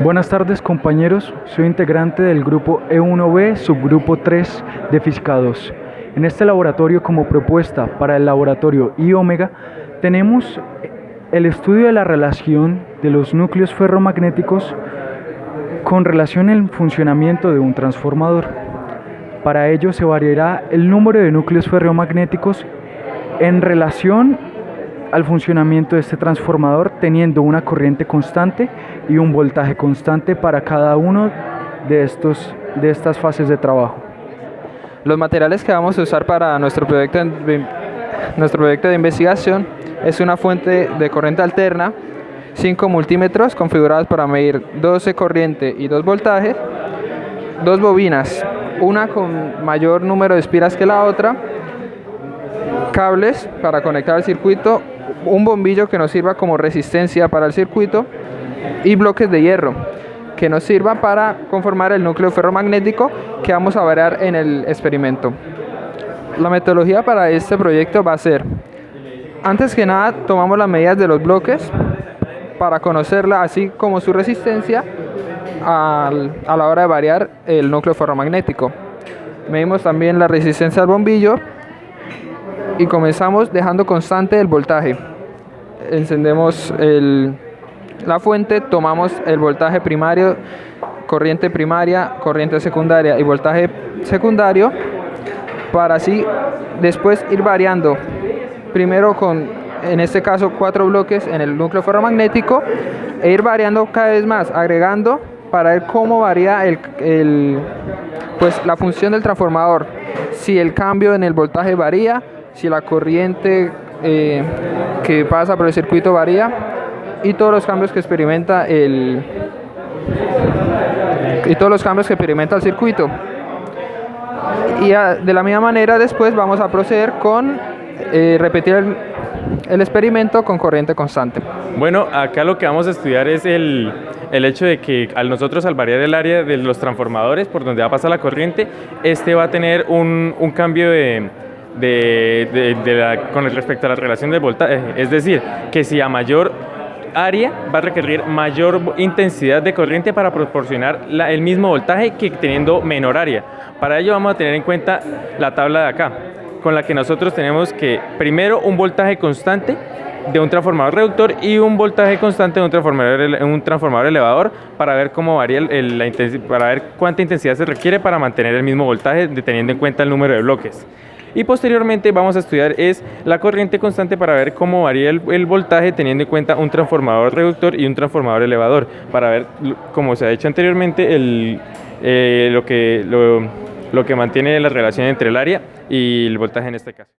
Buenas tardes compañeros, soy integrante del grupo E1B, subgrupo 3 de Física 2. En este laboratorio como propuesta para el laboratorio I-Omega tenemos el estudio de la relación de los núcleos ferromagnéticos con relación al funcionamiento de un transformador. Para ello se variará el número de núcleos ferromagnéticos en relación al funcionamiento de este transformador, teniendo una corriente constante y un voltaje constante para cada uno de estas fases de trabajo. Los materiales que vamos a usar para nuestro proyecto de investigación es una fuente de corriente alterna, 5 multímetros configurados para medir 12 corriente y 2 voltaje, 2 bobinas, una con mayor número de espiras que la otra, cables para conectar al circuito, un bombillo que nos sirva como resistencia para el circuito y bloques de hierro que nos sirva para conformar el núcleo ferromagnético que vamos a variar en el experimento. La metodología para este proyecto va a ser: antes que nada tomamos las medidas de los bloques para conocerla, así como su resistencia a la hora de variar el núcleo ferromagnético. Medimos también la resistencia al bombillo y comenzamos dejando constante el voltaje. Encendemos la fuente, tomamos el voltaje primario, corriente primaria, corriente secundaria y voltaje secundario, para así después ir variando, primero con, en este caso, 4 bloques en el núcleo ferromagnético, e ir variando cada vez más, agregando para ver cómo varía la función del transformador, si el cambio en el voltaje varía, si la corriente que pasa por el circuito varía, y todos los cambios que experimenta el circuito. Y de la misma manera después vamos a proceder con repetir el experimento con corriente constante. Bueno, acá lo que vamos a estudiar es el hecho de que nosotros al variar el área de los transformadores por donde va a pasar la corriente, este va a tener un cambio con respecto a la relación del voltaje. Es decir, que si a mayor área va a requerir mayor intensidad de corriente para proporcionar el mismo voltaje que teniendo menor área. Para ello vamos a tener en cuenta la tabla de acá, con la que nosotros tenemos que primero un voltaje constante de un transformador reductor y un voltaje constante de un transformador elevador, para ver cómo varía para ver cuánta intensidad se requiere para mantener el mismo voltaje, teniendo en cuenta el número de bloques. Y posteriormente vamos a estudiar la corriente constante para ver cómo varía el voltaje, teniendo en cuenta un transformador reductor y un transformador elevador, para ver, como se ha dicho anteriormente, lo que mantiene la relación entre el área y el voltaje en este caso.